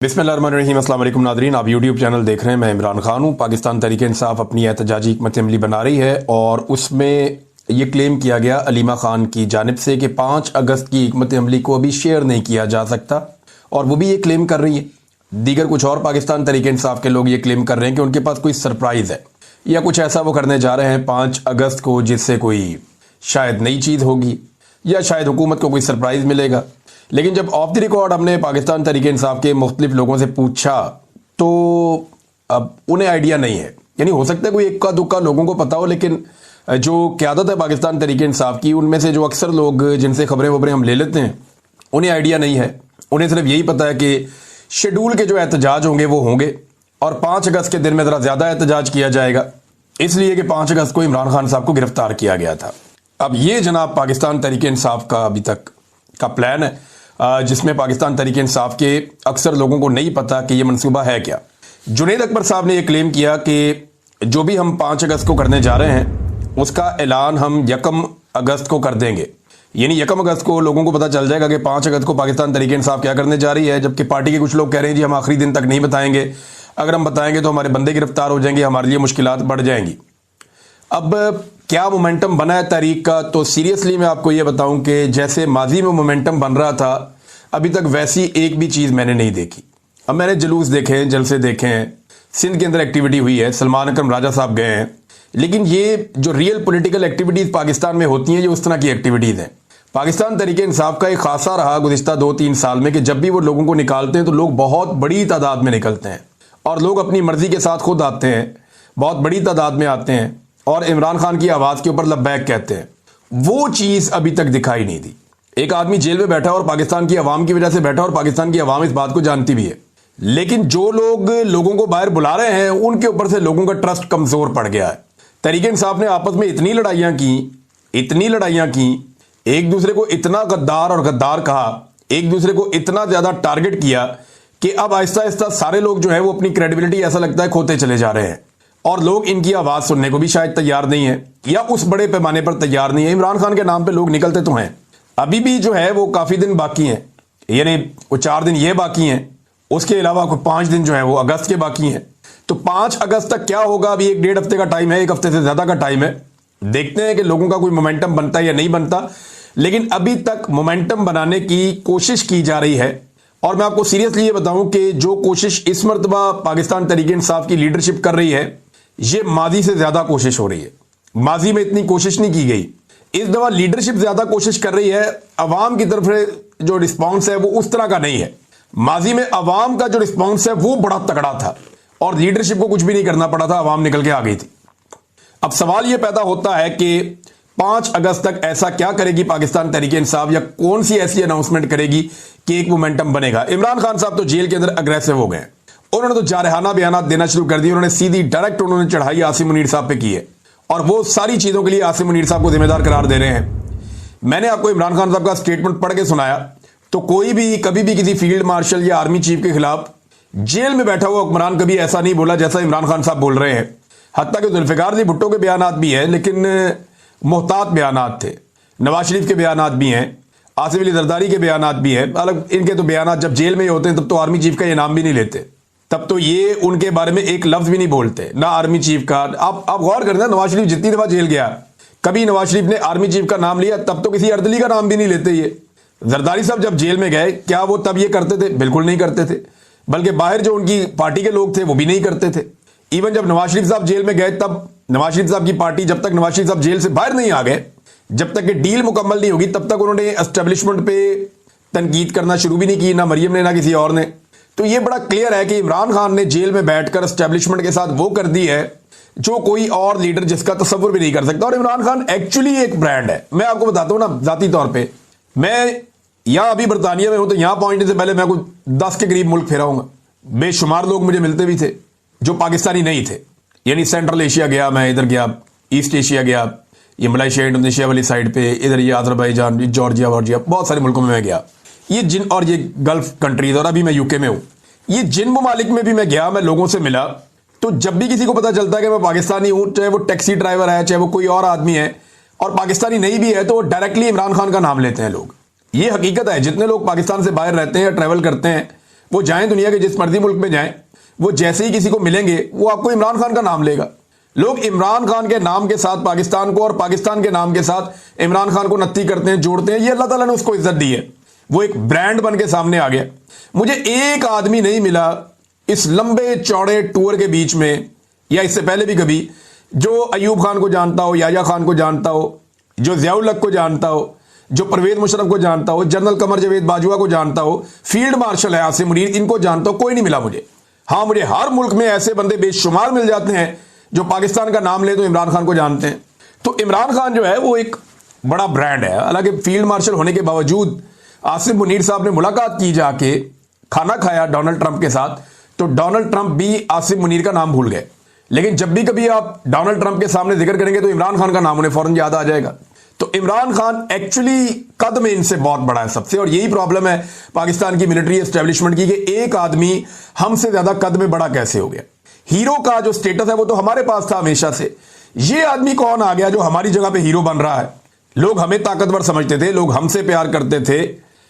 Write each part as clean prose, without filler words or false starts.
बिस्मिल्लाहिर्रहमानिर्रहीम। अस्सलाम वालेकुम नादरीन, आप यूट्यूब चैनल देख रहे हैं। मैं इमरान खान हूँ। पाकिस्तान तहरीक इंसाफ अपनी एहतजाजी हिकमत अमली बना रही है और उसमें ये क्लेम किया गया अलीमा खान की जानिब से कि 5 अगस्त की हिकमत अमली को अभी शेयर नहीं किया जा सकता, और वो भी ये क्लेम कर रही है। दीगर कुछ और पाकिस्तान तहरीक इंसाफ के लोग ये क्लेम कर रहे हैं कि उनके पास कोई सरप्राइज़ है या कुछ ऐसा वो करने जा रहे हैं 5 अगस्त को जिससे कोई शायद नई चीज़ होगी या शायद हुकूमत को कोई सरप्राइज़ मिलेगा। लेकिन जब ऑफ द रिकॉर्ड हमने पाकिस्तान तहरीक इंसाफ के मुख्तलिफ लोगों से पूछा तो अब उन्हें आइडिया नहीं है। यानी हो सकता है कोई इक्का दुक्का लोगों को पता हो, लेकिन जो क़यादत है पाकिस्तान तहरीक इंसाफ की, उनमें से जो अक्सर लोग जिनसे खबरें वबरें हम ले लेते हैं, उन्हें आइडिया नहीं है। उन्हें सिर्फ यही पता है कि शेड्यूल के जो एहतजाज होंगे वो होंगे और 5 अगस्त के दिन में ज़रा ज़्यादा एहतजाज किया जाएगा, इसलिए कि 5 अगस्त को इमरान खान साहब को गिरफ्तार किया गया था। अब ये जनाब पाकिस्तान तहरीक इंसाफ का अभी तक का प्लान है, जिसमें पाकिस्तान तहरीक इंसाफ के अक्सर लोगों को नहीं पता कि ये मनसूबा है क्या। जुनैद अकबर साहब ने यह क्लेम किया कि जो भी हम 5 अगस्त को करने जा रहे हैं उसका ऐलान हम 1 अगस्त को कर देंगे। यानी 1 अगस्त को लोगों को पता चल जाएगा कि 5 अगस्त को पाकिस्तान तहरीक इंसाफ क्या करने जा रही है। जबकि पार्टी के कुछ लोग कह रहे हैं जी हम आखिरी दिन तक नहीं बताएंगे, अगर हम बताएंगे तो हमारे बंदे गिरफ्तार हो जाएंगे, हमारे लिए मुश्किलात बढ़ जाएंगी। अब क्या मोमेंटम बना है तारीख का, तो सीरियसली मैं आपको ये बताऊं कि जैसे माजी में मोमेंटम बन रहा था, अभी तक वैसी एक भी चीज़ मैंने नहीं देखी। अब मैंने जुलूस देखे हैं, जलसे देखे हैं, सिंध के अंदर एक्टिविटी हुई है, सलमान अकरम राजा साहब गए हैं, लेकिन ये जो रियल पॉलिटिकल एक्टिविटीज़ पाकिस्तान में होती हैं ये उस तरह की एक्टिविटीज़ हैं। पाकिस्तान तहरीक इंसाफ का एक खासा रहा गुज़िश्ता 2-3 साल में कि जब भी वो लोगों को निकालते हैं तो लोग बहुत बड़ी तादाद में निकलते हैं और लोग अपनी मर्जी के साथ खुद आते हैं, बहुत बड़ी तादाद में आते हैं और इमरान खान की आवाज़ के ऊपर लब्बैक कहते हैं। वो चीज़ अभी तक दिखाई नहीं दी। एक आदमी जेल में बैठा और पाकिस्तान की आवाम की वजह से बैठा और पाकिस्तान की आवाम इस बात को जानती भी है, लेकिन जो लोग लोगों को बाहर बुला रहे हैं उनके ऊपर से लोगों का ट्रस्ट कमज़ोर पड़ गया है। तहरीक इंसाफ ने आपस में इतनी लड़ाइयाँ की, एक दूसरे को इतना गद्दार और गद्दार कहा, एक दूसरे को इतना ज़्यादा टारगेट किया कि अब आहिस्ता आहिस्ता सारे लोग जो है वो अपनी क्रेडिबिलिटी ऐसा लगता है खोते चले जा रहे हैं और लोग इनकी आवाज़ सुनने को भी शायद तैयार नहीं है या उस बड़े पैमाने पर तैयार नहीं है। इमरान खान के नाम पे लोग निकलते तो हैं, अभी भी जो है वो काफ़ी दिन बाकी हैं, यानी वो 4 दिन ये बाकी हैं, उसके अलावा कोई 5 दिन जो है वो अगस्त के बाकी हैं। तो 5 अगस्त तक क्या होगा, अभी 1-1.5 हफ्ते का टाइम है, 1 हफ्ते से ज़्यादा का टाइम है। देखते हैं कि लोगों का कोई मोमेंटम बनता है या नहीं बनता, लेकिन अभी तक मोमेंटम बनाने की कोशिश की जा रही है। और मैं आपको सीरियसली ये बताऊं कि जो कोशिश इस मरतबा पाकिस्तान तहरीक इंसाफ की लीडरशिप कर रही है, ये माजी से ज़्यादा कोशिश हो रही है। माजी में इतनी कोशिश नहीं की गई, इस दफ़ा लीडरशिप ज़्यादा कोशिश कर रही है। अवाम की तरफ से जो रिस्पॉन्स है वो उस तरह का नहीं है। माजी में अवाम का जो रिस्पॉन्स है वो बड़ा तगड़ा था और लीडरशिप को कुछ भी नहीं करना पड़ा था, अवाम निकल के आ गई थी। अब सवाल ये पैदा होता है कि 5 अगस्त तक ऐसा क्या करेगी पाकिस्तान तहरीक इंसाफ, या कौन सी ऐसी अनाउंसमेंट करेगी कि एक मोमेंटम बनेगा। इमरान खान साहब तो जेल के अंदर अग्रेसिव हो गए, उन्होंने तो जारहाना बयान देना शुरू कर दिए। उन्होंने सीधी डायरेक्ट उन्होंने चढ़ाई आसिम मुनीर साहब पे की है और वो सारी चीज़ों के लिए आसिम मुनीर साहब को जिम्मेदार करार दे रहे हैं। मैंने आपको इमरान खान साहब का स्टेटमेंट पढ़ के सुनाया, तो कोई भी कभी भी किसी फील्ड मार्शल या आर्मी चीफ के खिलाफ जेल में बैठा हुआ हुक्मरान कभी ऐसा नहीं बोला जैसा इमरान खान साहब बोल रहे हैं। हत्ता कि जुल्फिकार जी भुट्टो के बयान भी हैं, लेकिन मोहतात बयान थे। नवाज शरीफ के बयान भी हैं, आसिफ अली जरदारी के बयान भी हैं। अलग इनके तो बयान जब जेल में होते हैं तब तो आर्मी चीफ का ये नाम भी नहीं लेते, तब तो ये उनके बारे में एक लफ्ज भी नहीं बोलते, ना आर्मी चीफ का। आप गौर करना, नवाज शरीफ जितनी दफा जेल गया, कभी नवाज शरीफ ने आर्मी चीफ का नाम लिया? तब तो किसी अर्दली का नाम भी नहीं लेते ये। जरदारी साहब जब जेल में गए, क्या वो तब ये करते थे? बिल्कुल नहीं करते थे। बल्कि बाहर जो उनकी पार्टी के लोग थे वो भी नहीं करते थे। इवन जब नवाज शरीफ साहब जेल में गए, तब नवाज शरीफ साहब की पार्टी, जब तक नवाज शरीफ साहब जेल से बाहर नहीं आ गए, जब तक ये डील मुकम्मल नहीं होगी, तब तक उन्होंने एस्टेब्लिशमेंट पे तनकीद करना शुरू भी नहीं की, ना मरियम ने ना किसी और ने। तो ये बड़ा क्लियर है कि इमरान खान ने जेल में बैठकर एस्टेब्लिशमेंट के साथ वो कर दी है जो कोई और लीडर जिसका तसव्वुर भी नहीं कर सकता। और इमरान खान एक्चुअली एक ब्रांड है। मैं आपको बताता हूं ना, जाती तौर पे मैं यहां अभी बरतानिया में हूं, तो यहां पहुंचने से पहले मैं कुछ 10 के करीब मुल्क फेरा हूंगा। बेशुमार लोग मुझे मिलते भी थे जो पाकिस्तानी नहीं थे। यानी सेंट्रल एशिया गया, मैं इधर गया, ईस्ट एशिया गया, ये मलेशिया इंडोनेशिया वाली साइड पे, इधर ये अजरबैजान, जॉर्जिया वॉर्जिया, बहुत सारे मुल्कों में मैं गया। ये गल्फ कंट्रीज, और अभी मैं यूके में हूं। ये जिन ममालिक में भी मैं गया, मैं लोगों से मिला, तो जब भी किसी को पता चलता है कि मैं पाकिस्तानी हूं, चाहे वो टैक्सी ड्राइवर है, चाहे वो कोई और आदमी है, और पाकिस्तानी नहीं भी है, तो वो डायरेक्टली इमरान खान का नाम लेते हैं लोग। ये हकीकत है। जितने लोग पाकिस्तान से बाहर रहते हैं या ट्रैवल करते हैं, वो जाएं दुनिया के जिस मर्जी मुल्क में जाएं, वो जैसे ही किसी को मिलेंगे वो आपको इमरान खान का नाम लेगा। लोग इमरान खान के नाम के साथ पाकिस्तान को और पाकिस्तान के नाम के साथ इमरान खान को नत्ती करते हैं, जोड़ते हैं। ये अल्लाह ताला ने उसको इज्जत दी है, वो एक ब्रांड बन के सामने आ गया। मुझे एक आदमी नहीं मिला इस लंबे चौड़े टूर के बीच में या इससे पहले भी कभी जो अयूब खान को जानता हो, याया खान को जानता हो, जो ज़ियाउल हक को जानता हो, जो परवेज मुशर्रफ को जानता हो, जनरल कमर जावेद बाजवा को जानता हो, फील्ड मार्शल है आसिम मुनीर, इनको जानता हो। कोई नहीं मिला मुझे। हाँ, मुझे हर मुल्क में ऐसे बंदे बेशुमार मिल जाते हैं जो पाकिस्तान का नाम ले तो इमरान खान को जानते हैं। तो इमरान खान जो है वो एक बड़ा ब्रांड है। हालांकि फील्ड मार्शल होने के बावजूद आसिम मुनीर साहब ने मुलाकात की, जाके खाना खाया डोनाल्ड ट्रंप के साथ, तो डोनाल्ड ट्रंप भी आसिम मुनीर का नाम भूल गए। लेकिन जब भी कभी आप डोनाल्ड ट्रंप के सामने जिक्र करेंगे तो इमरान खान का नाम उन्हें फौरन याद आ जाएगा। तो इमरान खान एक्चुअली कद में इनसे बहुत बड़ा है सबसे, और यही प्रॉब्लम है पाकिस्तान की मिलिट्री एस्टेब्लिशमेंट की कि एक आदमी हमसे ज्यादा कद में बड़ा कैसे हो गया। हीरो का जो स्टेटस है वो तो हमारे पास था हमेशा से, ये आदमी कौन आ गया जो हमारी जगह पे हीरो बन रहा है। लोग हमें ताकतवर समझते थे, लोग हमसे प्यार करते थे,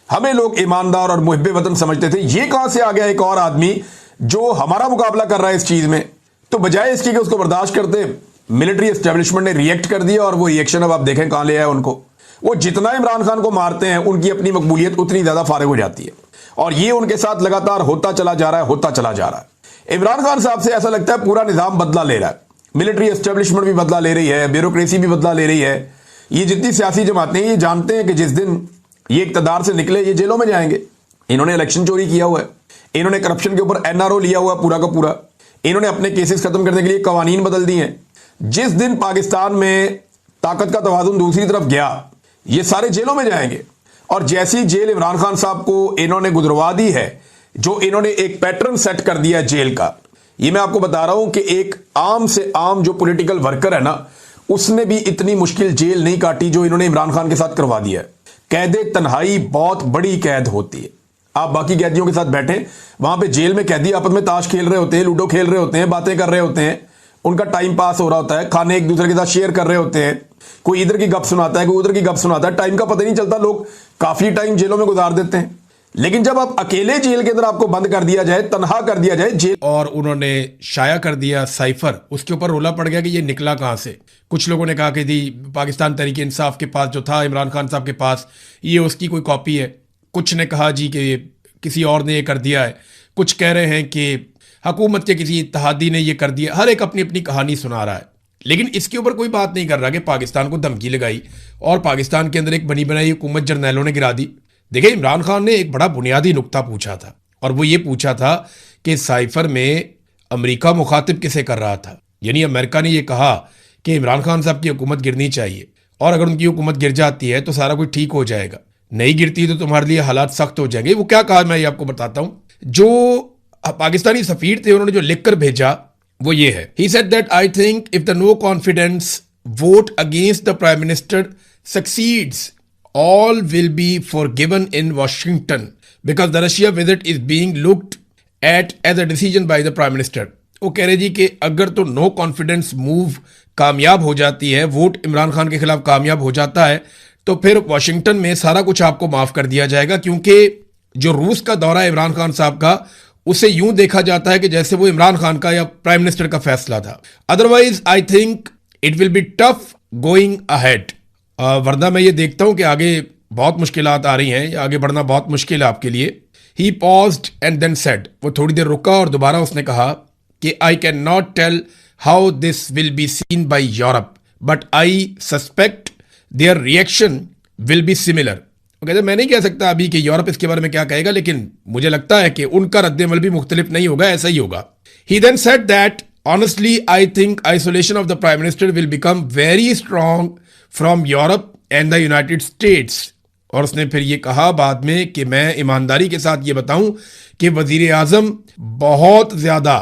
हमें लोग ईमानदार और मुहिब्बे वतन समझते थे। ये कहां से आ गया एक और आदमी जो हमारा मुकाबला कर रहा है इस चीज में। तो बजाय इसकी कि उसको बर्दाश्त करते, मिलिट्री एस्टेब्लिशमेंट ने रिएक्ट कर दिया, और वो रिएक्शन अब आप देखें कहां ले आए उनको। वो जितना इमरान खान को मारते हैं उनकी अपनी मकबूलियत उतनी ज्यादा फारिग हो जाती है, और ये उनके साथ लगातार होता चला जा रहा है, होता चला जा रहा है। इमरान खान साहब से ऐसा लगता है पूरा निजाम बदला ले रहा है, मिलिट्री एस्टेब्लिशमेंट भी बदला ले रही है, ब्यूरोक्रेसी भी बदला ले रही है। ये जितनी सियासी जमातें हैं ये जानते हैं कि जिस दिन ये इक्तदार से निकले ये जेलों में जाएंगे। इन्होंने इलेक्शन चोरी किया हुआ है, इन्होंने करप्शन के ऊपर एनआरओ लिया हुआ पूरा का पूरा, इन्होंने अपने केसेस खत्म करने के लिए कवानीन बदल दिए हैं। जिस दिन पाकिस्तान में ताकत का तवाज़ुन दूसरी तरफ गया, ये सारे जेलों में जाएंगे। और जैसी जेल इमरान खान साहब को इन्होंने गुजरवा दी है, जो इन्होंने एक पैटर्न सेट कर दिया जेल का, ये मैं आपको बता रहा हूं कि एक आम से आम जो पॉलिटिकल वर्कर है ना, उसने भी इतनी मुश्किल जेल नहीं काटी जो इन्होंने इमरान खान के साथ करवा दिया है। कैदे तन्हाई बहुत बड़ी कैद होती है। आप बाकी कैदियों के साथ बैठे, वहां पे जेल में कैदी आपस में ताश खेल रहे होते हैं, लूडो खेल रहे होते हैं, बातें कर रहे होते हैं, उनका टाइम पास हो रहा होता है, खाने एक दूसरे के साथ शेयर कर रहे होते हैं, कोई इधर की गप सुनाता है, कोई उधर की गप सुनाता है, टाइम का पता नहीं चलता। लोग काफी टाइम जेलों में गुजार देते हैं। लेकिन जब आप अकेले जेल के अंदर आपको बंद कर दिया जाए, तनहा कर दिया जाए जेल, और उन्होंने शाया कर दिया साइफर, उसके ऊपर रोला पड़ गया कि ये निकला कहां से। कुछ लोगों ने कहा कि दी पाकिस्तान तहरीक इंसाफ के पास जो था इमरान खान साहब के पास, ये उसकी कोई कॉपी है। कुछ ने कहा जी कि किसी और ने ये कर दिया है। कुछ कह रहे हैं कि हुकूमत के किसी इत्तेहादी ने ये कर दिया। हर एक अपनी अपनी कहानी सुना रहा है, लेकिन इसके ऊपर कोई बात नहीं कर रहा कि पाकिस्तान को धमकी लगाई और पाकिस्तान के अंदर एक बनी बनाई हुकूमत जर्नैलों ने गिरा दी। देखिए, इमरान खान ने एक बड़ा बुनियादी नुक्ता पूछा था, और वो ये पूछा था कि साइफर में अमेरिका मुखातिब किसे कर रहा था। यानी अमेरिका ने ये कहा कि इमरान खान साहब की हुकूमत गिरनी चाहिए, और अगर उनकी हुकूमत गिर जाती है तो सारा कुछ ठीक हो जाएगा, नहीं गिरती तो तुम्हारे लिए हालात सख्त हो जाएंगे। वो क्या कहा मैं ये आपको बताता हूं। जो पाकिस्तानी सफीर थे उन्होंने जो लिखकर भेजा वो ये है। He said that I think if the no confidence vote against the prime minister succeeds, all will be forgiven in Washington because the Russia visit is being looked at as a decision by the Prime Minister। वो कह रहे जी कि अगर तो no confidence move कामयाब हो जाती है, वोट इमरान खान के खिलाफ कामयाब हो जाता है, तो फिर वाशिंगटन में सारा कुछ आपको माफ कर दिया जाएगा, क्योंकि जो रूस का दौरा है इमरान खान साहब का, उसे यूं देखा जाता है कि जैसे वो इमरान खान का या प्राइम मिनिस्टर का फैसला था। Otherwise I think it will be tough going ahead. वरना मैं ये देखता हूं कि आगे बहुत मुश्किलात आ रही हैं, आगे बढ़ना बहुत मुश्किल है आपके लिए। He paused and then said, वो थोड़ी देर रुका और दोबारा उसने कहा कि I can not tell how this will be seen by Europe but I suspect their reaction will be similar. वो कहते मैं नहीं कह सकता अभी कि यूरोप इसके बारे में क्या कहेगा, लेकिन मुझे लगता है कि उनका रद्द-ए-अमल भी मुख्तलिफ नहीं होगा, ऐसा ही होगा। He then said that honestly I think isolation of the prime minister will become very strong from Europe and the United States. और उसने फिर ये कहा बाद में कि मैं ईमानदारी के साथ ये बताऊं कि वजीर आजम बहुत ज्यादा,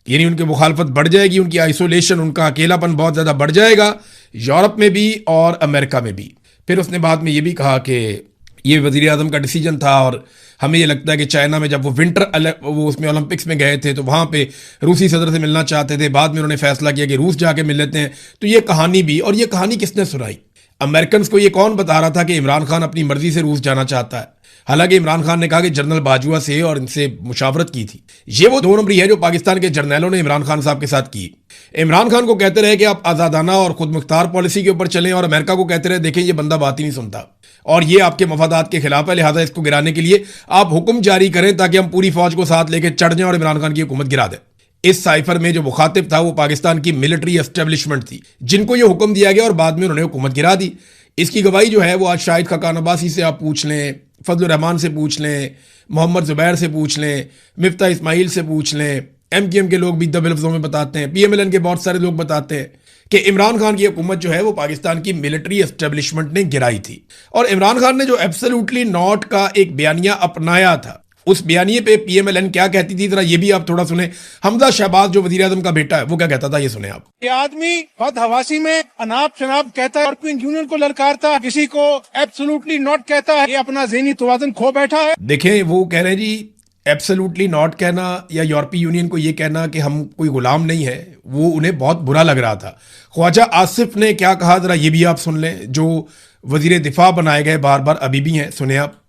यानी उनकी मुखालफत बढ़ जाएगी, उनकी आइसोलेशन, उनका अकेलापन बहुत ज्यादा बढ़ जाएगा यूरोप में भी और अमेरिका में भी। फिर उसने बाद में ये भी कहा कि ये वजीर आजम का डिसीजन था, और हमें ये लगता है कि चाइना में जब वो वो उसमें ओलंपिक्स में गए थे तो वहाँ पे रूसी सदर से मिलना चाहते थे, बाद में उन्होंने फैसला किया कि रूस जाके मिल लेते हैं। तो ये कहानी भी, और ये कहानी किसने सुनाई? अमेरिकन को ये कौन बता रहा था कि इमरान खान अपनी मर्जी से रूस जाना चाहता है? हालांकि इमरान खान ने कहा कि जनरल बाजवा से और इनसे मुशावरत की थी। ये वो 2 नंबरी है जो पाकिस्तान के जर्नैलों ने इमरान खान साहब के साथ की। इमरान खान को कहते रहे कि आप आजादाना और खुद मुख्तार पॉलिसी के ऊपर चलें, और अमेरिका को कहते रहे देखें ये बंदा बात ही नहीं सुनता और ये आपके मफादात के खिलाफ है, लिहाजा इसको गिराने के लिए आप हुक्म जारी करें ताकि हम पूरी फौज को साथ लेकर चढ़ जाएं और इमरान खान की हुकूमत गिरा दें। इस साइफर में जो मुखातिब था वो पाकिस्तान की मिलिट्री एस्टेब्लिशमेंट थी, जिनको ये हुक्म दिया गया और बाद में उन्होंने हुकूमत गिरा दी। इसकी गवाही जो है वो आज शाहिद खाकान अब्बासी से आप पूछ लें, फजल रहमान से पूछ लें, मोहम्मद जुबैर से पूछ लें, मिफ्ता इस्माइल से पूछ लें, MQM के लोग भी दबे लफ्जों में बताते हैं, PMLN के बहुत सारे लोग बताते हैं कि इमरान खान की हुकूमत जो है वो पाकिस्तान की मिलिट्री एस्टेब्लिशमेंट ने गिराई थी। और इमरान खान ने जो एब्सोल्युटली नॉट का एक बयानिया अपनाया था, उस बयानिए पे PMLN क्या कहती थी, जरा ये भी आप थोड़ा सुने। हमजा शहबाज जो वजीर आजम का बेटा है वो क्या कहता था, ये सुने आप। ये आदमी बहुत हवासी में अनाप शनाप कहता है, यूरोपियन यूनियन को ललकारता, किसी को एब्सोल्युटली नॉट कहता है, ये अपना ज़हनी तवाज़ुन खो बैठा है। देखें वो कह रहे हैं जी एब्सोल्युटली नॉट कहना या यूरोपीय यूनियन को ये कहना कि हम कोई गुलाम नहीं है, वो उन्हें बहुत बुरा लग रहा था। ख्वाजा आसिफ ने क्या कहा, जरा ये भी आप सुन लें, जो वजीर दिफा बनाए गए बार बार अभी भी हैं, सुने आप।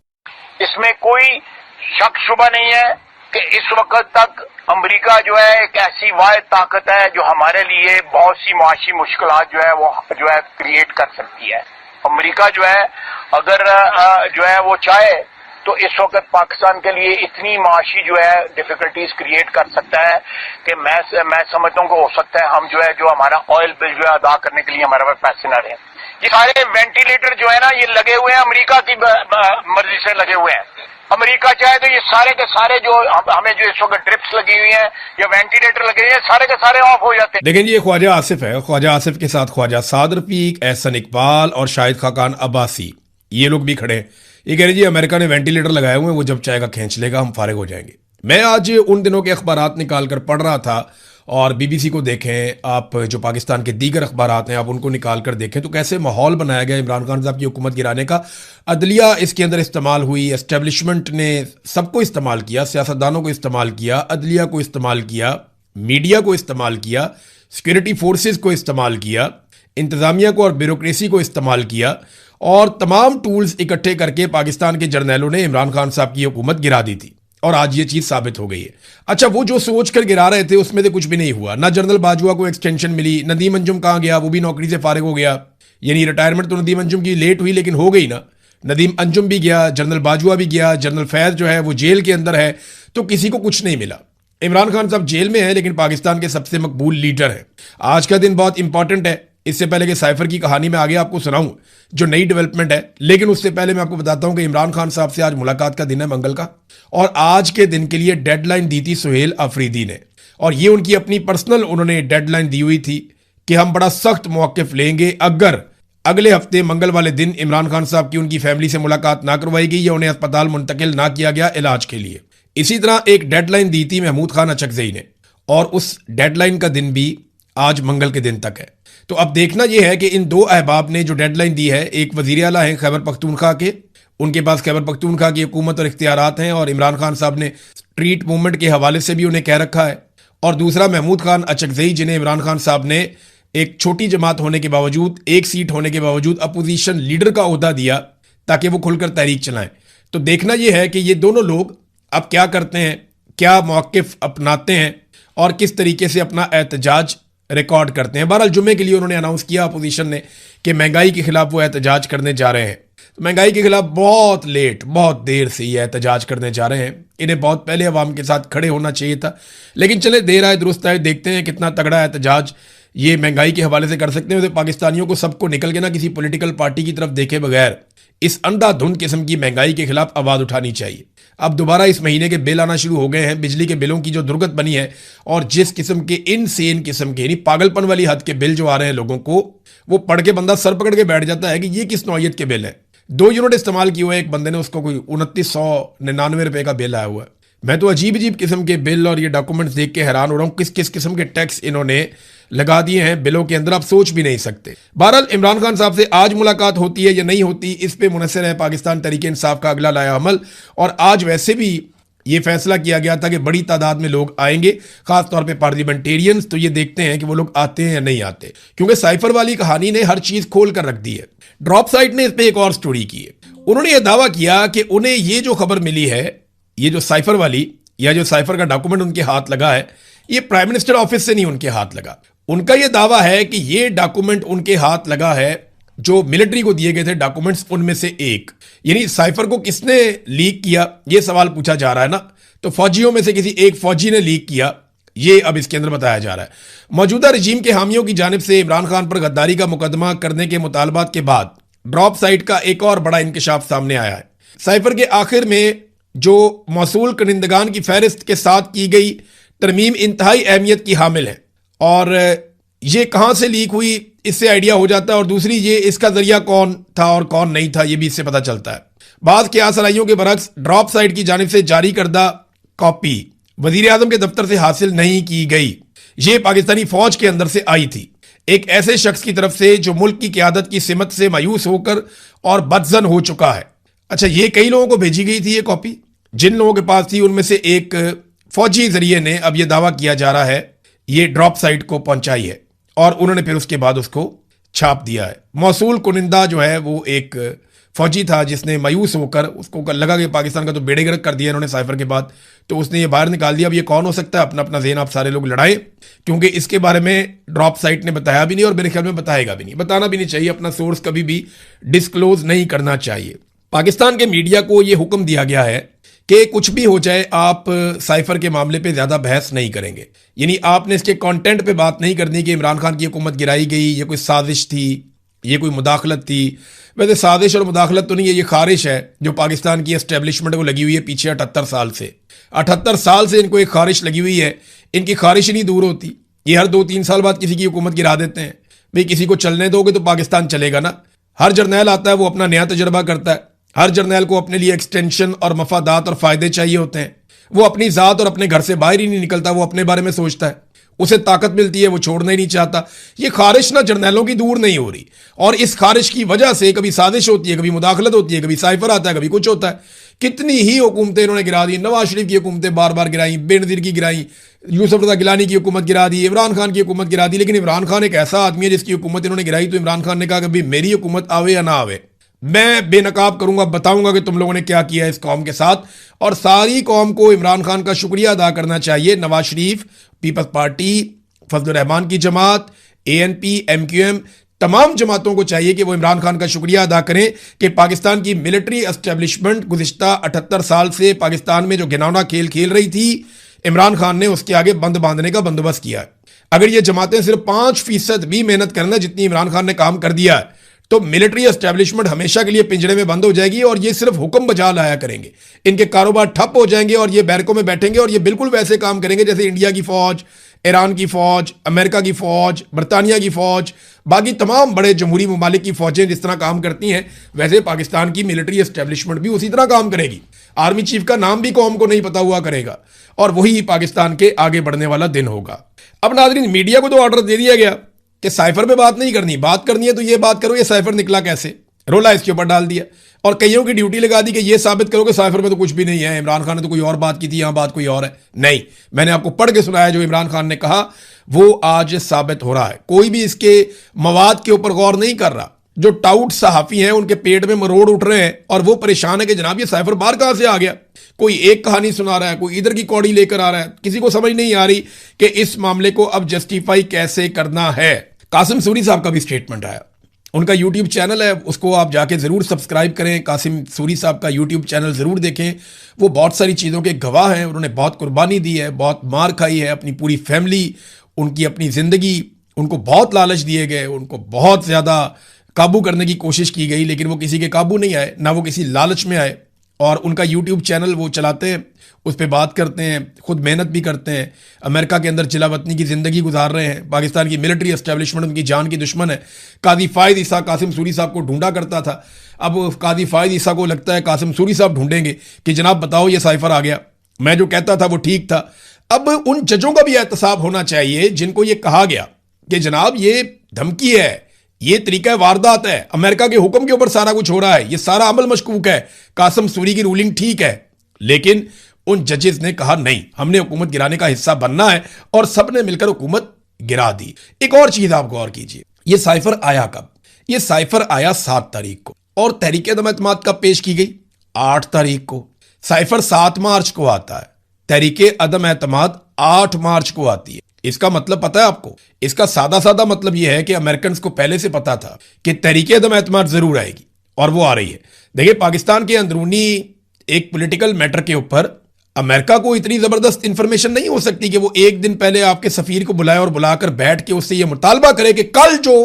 इसमें कोई शक शुबा नहीं है कि इस वक्त तक अमेरिका जो है एक ऐसी वाहिद ताकत है जो हमारे लिए बहुत सी मुआशी मुश्किलात जो है वो जो है क्रिएट कर सकती है। अमेरिका जो है अगर जो है वो चाहे तो इस वक्त पाकिस्तान के लिए इतनी माशी जो है डिफिकल्टीज क्रिएट कर सकता है कि मैं समझता हूँ कि हो सकता है हम जो है जो हमारा ऑयल बिल जो है अदा करने के लिए हमारे पास पैसे न रहे। ये सारे वेंटिलेटर जो है ना ये लगे हुए हैं, अमेरिका की मर्जी से लगे हुए हैं। अमेरिका चाहे तो ये सारे के सारे जो हमें जो इस वक्त ड्रिप्स लगी हुई हैं या वेंटिलेटर लगे हुए हैं सारे के सारे ऑफ हो जाते हैं। देखें ये ख्वाजा आसिफ है, ख्वाजा आसिफ के साथ ख्वाजा साद रफीक, एहसन इकबाल और शाहिद खाकान अब्बासी, ये लोग भी खड़े हैं। ये कह रहे जी अमेरिका ने वेंटिलेटर लगाए हुए हैं, वो जब चाहेगा खींच लेगा, हम फारिग हो जाएंगे। मैं आज उन दिनों के अखबारात निकाल कर पढ़ रहा था, और BBC को देखें आप, जो पाकिस्तान के दीगर अखबारात हैं आप उनको निकाल कर देखें तो कैसे माहौल बनाया गया इमरान खान साहब की हुकूमत गिराने का। अदलिया इसके अंदर इस्तेमाल हुई, एस्टेब्लिशमेंट ने सबको इस्तेमाल किया, सियासतदानों को इस्तेमाल किया, अदलिया को इस्तेमाल किया, मीडिया को इस्तेमाल किया, सिक्योरिटी फोर्सेज को इस्तेमाल किया, इंतज़ामिया को और ब्यूरोक्रेसी को इस्तेमाल किया, और तमाम टूल्स इकट्ठे करके पाकिस्तान के जर्नैलों ने इमरान खान साहब की हुकूमत गिरा दी थी, और आज ये चीज साबित हो गई है। अच्छा, वो जो सोच कर गिरा रहे थे उसमें तो कुछ भी नहीं हुआ। ना जनरल बाजवा को एक्सटेंशन मिली, नदीम अंजुम कहाँ गया, वो भी नौकरी से फारिग हो गया। यानी रिटायरमेंट तो नदीम अंजुम की लेट हुई लेकिन हो गई ना। नदीम अंजुम भी गया, जनरल बाजवा भी गया, जनरल फैज जो है वो जेल के अंदर है, तो किसी को कुछ नहीं मिला। इमरान खान साहब जेल में है लेकिन पाकिस्तान के सबसे मकबूल लीडर है। आज का दिन बहुत इंपॉर्टेंट है। इससे पहले कि साइफर की कहानी में आगे आपको सुनाऊं जो नई डेवलपमेंट है, लेकिन उससे पहले मैं आपको बताता हूं कि इमरान खान साहब से आज मुलाकात का दिन है, मंगल का, और आज के दिन के लिए डेडलाइन दी थी सुहेल अफरीदी ने, और ये उनकी अपनी पर्सनल उन्होंने डेडलाइन दी हुई थी कि हम बड़ा सख्त मौक़िफ़ लेंगे अगर अगले हफ्ते मंगल वाले दिन इमरान खान साहब की उनकी फैमिली से मुलाकात ना करवाई गई या उन्हें अस्पताल मुंतकिल ना किया गया इलाज के लिए। इसी तरह एक डेडलाइन दी थी महमूद खान अचकज़ई ने, और उस डेडलाइन का दिन भी आज मंगल के दिन तक है। तो अब देखना यह है कि इन दो अहबाब ने जो डेडलाइन दी है, एक वज़ीर आला हैं खैबर पख्तूनख्वा के, उनके पास खैबर पख्तूनख्वा की हुकूमत और इख्तियारात हैं, और इमरान खान साहब ने स्ट्रीट मूवमेंट के हवाले से भी उन्हें कह रखा है, और दूसरा महमूद खान अचकज़ई जिन्हें इमरान खान साहब ने एक छोटी जमात होने के बावजूद, एक सीट होने के बावजूद अपोजिशन लीडर का ओहदा दिया ताकि वो खुलकर तहरीक चलाएं। तो देखना यह है कि ये दोनों लोग अब क्या करते हैं, क्या मौक़िफ़ अपनाते हैं और किस तरीके से अपना एहतजाज रिकॉर्ड करते हैं। बहरहाल जुम्मे के लिए उन्होंने अनाउंस किया अपोजिशन ने कि महंगाई के खिलाफ वो एहतजाज करने जा रहे हैं। तो महंगाई के खिलाफ बहुत लेट, बहुत देर से ये एहतजाज करने जा रहे हैं। इन्हें बहुत पहले अवाम के साथ खड़े होना चाहिए था, लेकिन चले देर आए दुरुस्त आए, देखते हैं कितना तगड़ा एहतजाज ये महंगाई के हवाले से कर सकते हैं। तो पाकिस्तानियों को सबको निकल के ना किसी पॉलिटिकल पार्टी की तरफ देखे बगैर इस अंधाधुंध किस्म की महंगाई के खिलाफ आवाज़ उठानी चाहिए। अब दोबारा इस महीने के बिल आना शुरू हो गए हैं, बिजली के बिलों की जो दुर्गत बनी है, और जिस किस्म के इनसेन किस्म के यानी पागलपन वाली हद के बिल जो आ रहे हैं लोगों को, वो पढ़ के बंदा सर पकड़ के बैठ जाता है कि ये किस नौयत के बिल है। 2 यूनिट इस्तेमाल किए हुए एक बंदे ने, उसको कोई 2999 रुपए का बिल आया हुआ है। मैं तो अजीब अजीब किस्म के बिल और ये डॉक्यूमेंट्स देख के हैरान हो रहा हूँ, किस किस किस्म के टैक्स इन्होंने लगा दिए हैं बिलों के अंदर, आप सोच भी नहीं सकते। बहरहाल इमरान खान साहब से आज मुलाकात होती है या नहीं होती, इस पे मुनसर है पाकिस्तान तहरीक इंसाफ का अगला लाया अमल। और आज वैसे भी ये फैसला किया गया था कि बड़ी तादाद में लोग आएंगे, खासतौर पे पार्लियामेंटेरियंस। तो ये देखते हैं कि वो लोग आते हैं या नहीं आते, क्योंकि साइफर वाली कहानी ने हर चीज खोल कर रख दी है। ड्रॉप साइट ने इस पे एक और स्टोरी की है। उन्होंने ये दावा किया कि उन्हें ये जो खबर मिली है, ये जो साइफर वाली या जो साइफर का डॉक्यूमेंट उनके हाथ लगा है, ये प्राइम मिनिस्टर ऑफिस से नहीं उनके हाथ लगा। उनका यह दावा है कि ये डॉक्यूमेंट उनके हाथ लगा है जो मिलिट्री को दिए गए थे डॉक्यूमेंट्स, उनमें से एक। यानी साइफर को किसने लीक किया, यह सवाल पूछा जा रहा है ना। तो फौजियों में से किसी एक फौजी ने लीक किया, ये अब इसके अंदर बताया जा रहा है। मौजूदा रजीम के हामियों की जानिब से इमरान खान पर गद्दारी का मुकदमा करने के मुतालबात के बाद ड्रॉप साइट का एक और बड़ा इंकशाफ सामने आया है। साइफर के आखिर में जो मौसूल कनिंदगान की फहरिस्त के साथ की गई तरमीम इंतहाई अहमियत की हामिल है, और ये कहां से लीक हुई इससे आइडिया हो जाता है, और दूसरी ये इसका जरिया कौन था और कौन नहीं था, ये भी इससे पता चलता है। बाज़ क़ियास-आराइयों के बरक्स ड्रॉप साइट की जानिब से जारी करदा कॉपी वजीर आजम के दफ्तर से हासिल नहीं की गई। ये पाकिस्तानी फौज के अंदर से आई थी, एक ऐसे शख्स की तरफ से जो मुल्क की क़यादत की सिमत से मायूस होकर और बदजन हो चुका है। अच्छा, ये कई लोगों को भेजी गई थी ये कॉपी। जिन लोगों के पास थी उनमें से एक फौजी जरिए ने, अब यह दावा किया जा रहा है, ये ड्रॉप साइट को पहुंचाई है, और उन्होंने फिर उसके बाद उसको छाप दिया है। मौसूल कुनिंदा जो है वो एक फौजी था जिसने मायूस होकर, उसको लगा कि पाकिस्तान का तो बेड़े गर्क कर दिया इन्होंने साइफर के बाद, तो उसने ये बाहर निकाल दिया। अब ये कौन हो सकता है, अपना अपना ज़हन आप सारे लोग लड़ाएं, क्योंकि इसके बारे में ड्रॉप साइट ने बताया भी नहीं और मेरे ख्याल में बताएगा भी नहीं, बताना भी नहीं चाहिए। अपना सोर्स कभी भी डिस्क्लोज नहीं करना चाहिए। पाकिस्तान के मीडिया को यह हुक्म दिया गया है कि कुछ भी हो जाए आप साइफर के मामले पे ज्यादा बहस नहीं करेंगे। यानी आपने इसके कंटेंट पे बात नहीं करनी कि इमरान खान की हुकूमत गिराई गई, ये कोई साजिश थी, ये कोई मुदाखलत थी। वैसे साजिश और मुदाखलत तो नहीं है, ये खारिश है जो पाकिस्तान की एस्टेब्लिशमेंट को लगी हुई है पीछे 78 साल से। 78 साल से इनको एक खारिश लगी हुई है, इनकी खारिश ही नहीं दूर होती। ये हर 2-3 साल बाद किसी की हुकूमत गिरा देते हैं। भाई किसी को चलने दोगे तो पाकिस्तान चलेगा ना। हर जर्नैल आता है वो अपना नया तजर्बा करता है। हर जर्नैल को अपने लिए एक्सटेंशन और मफादात और फायदे चाहिए होते हैं। वो अपनी ज़ात और अपने घर से बाहर ही नहीं निकलता, वो अपने बारे में सोचता है, उसे ताकत मिलती है, वो छोड़ना ही नहीं चाहता। ये खारिश ना जर्नैलों की दूर नहीं हो रही, और इस खारिश की वजह से कभी साजिश होती है, कभी मुदाखलत होती है, कभी साइफर आता है, कभी कुछ होता है। कितनी ही हुकूमतें इन्होंने गिरा दी। नवाज शरीफ की हुकूमतें बार बार गिराई, बेनज़ीर की गिराई, यूसुफ रज़ा गिलानी की हुकूमत गिरा दी, इमरान खान की हुकूमत गिरा दी। लेकिन इमरान खान एक ऐसा आदमी है जिसकी हुकूमत इन्होंने गिराई तो इमरान खान ने कहा कि भाई मेरी हुकूमत आवे या ना आवे, मैं बेनकाब करूंगा, बताऊंगा कि तुम लोगों ने क्या किया इस कौम के साथ। और सारी कौम को इमरान खान का शुक्रिया अदा करना चाहिए। नवाज शरीफ, पीपल्स पार्टी, फजल रहमान की जमात, ANP, MQM, तमाम जमातों को चाहिए कि वो इमरान खान का शुक्रिया अदा करें कि पाकिस्तान की मिलिट्री एस्टेब्लिशमेंट गुज़िश्ता 78 साल से पाकिस्तान में जो घिनौना खेल खेल रही थी, इमरान खान ने उसके आगे बंद बांधने का बंदोबस्त किया है। अगर ये जमातें सिर्फ 5% भी मेहनत करना जितनी इमरान खान ने काम कर दिया है, तो मिलिट्री एस्टेब्लिशमेंट हमेशा के लिए पिंजरे में बंद हो जाएगी और ये सिर्फ हुक्म बजा लाया करेंगे। इनके कारोबार ठप हो जाएंगे और ये बैरकों में बैठेंगे और ये बिल्कुल वैसे काम करेंगे जैसे इंडिया की फौज, ईरान की फौज, अमेरिका की फौज, बरतानिया की फौज, बाकी तमाम बड़े जमहूरी ममालिक की फौजें जिस तरह काम करती हैं, वैसे पाकिस्तान की मिलिट्री एस्टेब्लिशमेंट भी उसी तरह काम करेगी। आर्मी चीफ का नाम भी कौम को नहीं पता हुआ करेगा, और वही पाकिस्तान के आगे बढ़ने वाला दिन होगा। अब नाज़रीन, मीडिया को तो ऑर्डर दे दिया गया कि साइफर पे बात नहीं करनी, बात करनी है तो ये बात करो, ये साइफर निकला कैसे, रोला इसके ऊपर डाल दिया और कईयों की ड्यूटी लगा दी कि ये साबित करो कि साइफर में तो कुछ भी नहीं है, इमरान खान ने तो कोई और बात की थी, यहां बात कोई और है। नहीं, मैंने आपको पढ़ के सुनाया जो इमरान खान ने कहा वो आज साबित हो रहा है। कोई भी इसके मवाद के ऊपर गौर नहीं कर रहा। जो टाउट सहाफी हैं उनके पेट में मरोड़ उठ रहे हैं और वो परेशान है कि जनाब ये साइफर बाहर कहां से आ गया। कोई एक कहानी सुना रहा है, कोई इधर की कौड़ी लेकर आ रहा है, किसी को समझ नहीं आ रही कि इस मामले को अब जस्टिफाई कैसे करना है। कासिम सूरी साहब का भी स्टेटमेंट आया, उनका यूट्यूब चैनल है, उसको आप जाके ज़रूर सब्सक्राइब करें। कासिम सूरी साहब का यूट्यूब चैनल ज़रूर देखें। वो बहुत सारी चीज़ों के गवाह हैं, उन्होंने बहुत कुर्बानी दी है, बहुत मार खाई है, अपनी पूरी फैमिली, उनकी अपनी ज़िंदगी, उनको बहुत लालच दिए गए, उनको बहुत ज़्यादा काबू करने की कोशिश की गई, लेकिन वो किसी के काबू नहीं आए, ना वो किसी लालच में आए। और उनका यूट्यूब चैनल वो चलाते हैं, उस पर बात करते हैं, खुद मेहनत भी करते हैं, अमेरिका के अंदर जिला वतनी की ज़िंदगी गुजार रहे हैं। पाकिस्तान की मिलिट्री एस्टेब्लिशमेंट उनकी जान की दुश्मन है। काजी फायद ईसा कासिम सूरी साहब को ढूंढा करता था, अब काजी फायद ईसा को लगता है कासिम सूरी साहब ढूंढेंगे कि जनाब बताओ ये साइफर आ गया, मैं जो कहता था वो ठीक था। अब उन जजों का भी एहतसाब होना चाहिए जिनको ये कहा गया कि जनाब ये धमकी है, ये तरीका वारदात है, अमेरिका के हुक्म के ऊपर सारा कुछ हो रहा है, ये सारा अमल मशकूक है, कासिम सूरी की रूलिंग ठीक है, लेकिन उन जजेस ने कहा नहीं, हमने हुकूमत गिराने का हिस्सा बनना है, और सबने मिलकर हुकूमत गिरा दी। एक और चीज आप गौर कीजिए, ये साइफर आया कब? ये साइफर आया 7 तारीख को, और तहरीक अदम एतमाद कब पेश की गई? 8 तारीख को। साइफर 7 मार्च को आता है, तहरीक अदम एतमाद 8 मार्च को आती है। इसका मतलब पता है आपको? इसका सादा सादा मतलब यह है कि अमेरिकन को पहले से पता था कि तहरीक अदम एतमाद जरूर आएगी, और वो आ रही है। देखिए, पाकिस्तान के अंदरूनी एक पॉलिटिकल मैटर के ऊपर अमेरिका को इतनी जबरदस्त इंफॉर्मेशन नहीं हो सकती कि वो एक दिन पहले आपके सफीर को बुलाए और बुलाकर बैठ के उससे ये मुतालबा करे कि कल जो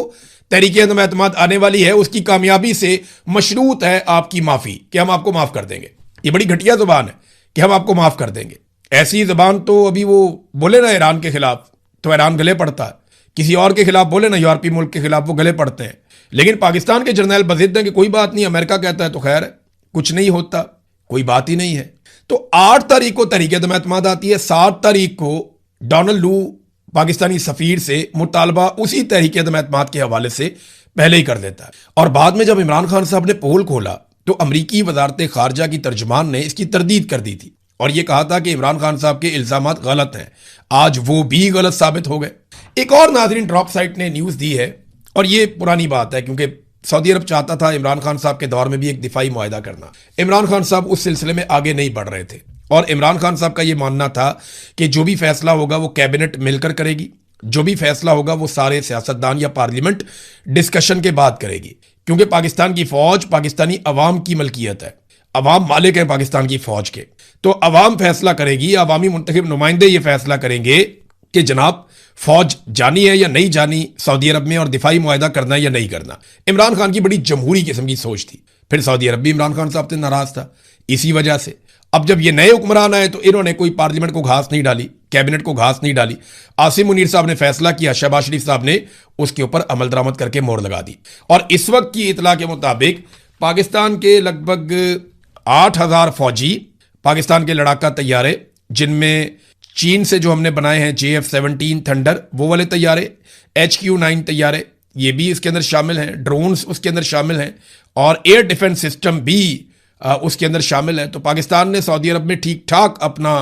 तहरीक अदम एतमाद आने वाली है उसकी कामयाबी से मशरूत है आपकी माफी, कि हम आपको माफ कर देंगे। ये बड़ी घटिया जुबान है कि हम आपको माफ कर देंगे। ऐसी जुबान तो अभी वो बोले ना ईरान के खिलाफ तो ईरान गले पड़ता है, किसी और के खिलाफ बोले ना यूरोपीय मुल्क के खिलाफ वो गले पड़ते हैं। लेकिन पाकिस्तान के जर्नैल बजिद हैं कि कोई बात नहीं, अमेरिका कहता है तो खैर है, कुछ नहीं होता, कोई बात ही नहीं है। तो 8 तारीख को तहरीक अदम एतमाद आती है, 7 तारीख को डोनाल्ड लू पाकिस्तानी सफीर से मुतालबा उसी तहरीक अदम एतमाद के हवाले से पहले ही कर देता है। और बाद में जब इमरान खान साहब ने पोल खोला तो अमरीकी वजारत खारजा की तर्जमान ने इसकी तरदीद कर दी थी और यह कहा था कि इमरान खान साहब के इल्जामात गलत हैं। आज वो भी गलत साबित हो गए। एक और नाजरीन ड्रॉप साइट ने न्यूज़ दी है, और ये पुरानी बात है क्योंकि सऊदी अरब चाहता था इमरान खान साहब के दौर में भी एक दिफाई मुआहदा करना। इमरान खान साहब उस सिलसिले में आगे नहीं बढ़ रहे थे, और इमरान खान साहब का ये मानना था कि जो भी फैसला होगा वो कैबिनेट मिलकर करेगी, जो भी फैसला होगा वो सारे सियासतदान या पार्लियामेंट डिस्कशन के बाद करेगी, क्योंकि पाकिस्तान की फौज पाकिस्तानी अवाम की मलकियत है, अवाम मालिक है पाकिस्तान की फौज के। तो अवाम फैसला करेगी, अवामी मुंतखब नुमाइंदे ये फैसला करेंगे कि जनाब फौज जानी है या नहीं जानी सऊदी अरब में, और दिफाई मुआहदा करना है या नहीं करना। इमरान खान की बड़ी जमहूरी किस्म की सोच थी। फिर सऊदी अरब भी इमरान खान साहब से नाराज था इसी वजह से। अब जब ये नए हुक्मरान आए तो इन्होंने कोई पार्लियामेंट को घास नहीं डाली, कैबिनेट को घास नहीं डाली। आसिम मुनीर साहब ने फैसला किया, शहबाज शरीफ साहब ने उसके ऊपर अमल दरामद करके मोहर लगा दी। और इस वक्त की इतला के मुताबिक पाकिस्तान के लगभग 8,000 फौजी, पाकिस्तान के लड़ाका तैयारे, जिनमें चीन से जो हमने बनाए हैं JF-17 थंडर वो वाले तैयारे, HQ-9 तैयारे ये भी इसके अंदर शामिल हैं, ड्रोन्स उसके अंदर शामिल हैं, और एयर डिफेंस सिस्टम भी उसके अंदर शामिल है। तो पाकिस्तान ने सऊदी अरब में ठीक ठाक अपना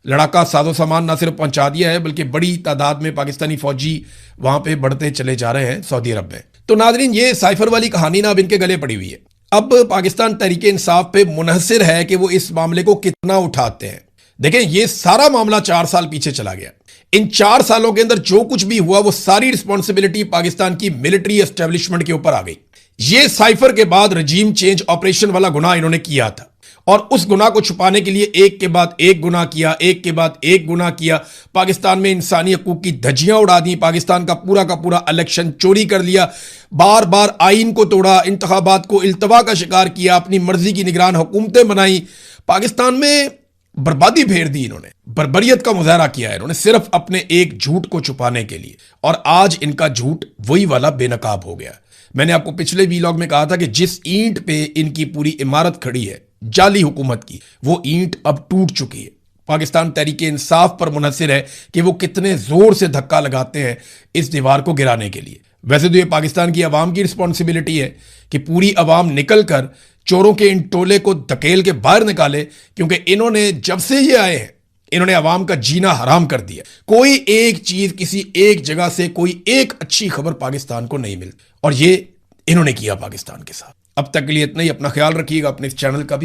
लड़ाका साजो सामान ना सिर्फ पहुंचा दिया है, बल्कि बड़ी तादाद में पाकिस्तानी फौजी वहां पे बढ़ते चले जा रहे हैं सऊदी अरब में। तो नाजरीन, ये साइफर वाली कहानी ना अब इनके गले पड़ी हुई है। अब पाकिस्तान तहरीक इंसाफ पे मुनहसिर है कि वो इस मामले को कितना उठाते हैं। देखें, ये सारा मामला 4 साल पीछे चला गया। इन 4 सालों के अंदर जो कुछ भी हुआ वो सारी रिस्पॉन्सिबिलिटी पाकिस्तान की मिलिट्री एस्टेब्लिशमेंट के ऊपर आ गई। ये साइफर के बाद रजीम चेंज ऑपरेशन वाला गुनाह इन्होंने किया था, और उस गुनाह को छुपाने के लिए एक के बाद एक गुनाह किया, एक के बाद एक गुनाह किया। पाकिस्तान में इंसानी हकूक की धज्जियां उड़ा दी, पाकिस्तान का पूरा इलेक्शन चोरी कर लिया, बार बार आइन को तोड़ा, इंतखाबात को इल्तवा का शिकार किया, अपनी मर्जी की निगरान हुकूमतें बनाई, पाकिस्तान में बर्बादी फेर दी। इन्होंने बर्बरियत का मुजाहरा किया है इन्होंने सिर्फ अपने एक झूठ को छुपाने के लिए, और आज इनका झूठ वही वाला बेनकाब हो गया। मैंने आपको पिछले वीलॉग में कहा था कि जिस ईंट पे इनकी पूरी इमारत खड़ी है जाली हुकूमत की, वो ईंट अब टूट चुकी है। पाकिस्तान तहरीक इंसाफ पर मुनहसिर है कि वो कितने जोर से धक्का लगाते हैं इस दीवार को गिराने के लिए। वैसे तो ये पाकिस्तान की आवाम की रिस्पॉन्सिबिलिटी है कि पूरी आवाम निकल कर चोरों के इन टोले को धकेल के बाहर निकाले, क्योंकि इन्होंने जब से ये आए हैं इन्होंने आवाम का जीना हराम कर दिया। कोई एक चीज किसी एक जगह से, कोई एक अच्छी खबर पाकिस्तान को नहीं मिलती, और ये इन्होंने किया पाकिस्तान के साथ। अब तक के लिए इतना ही। अपना ख्याल रखिएगा, अपने इस चैनल का भी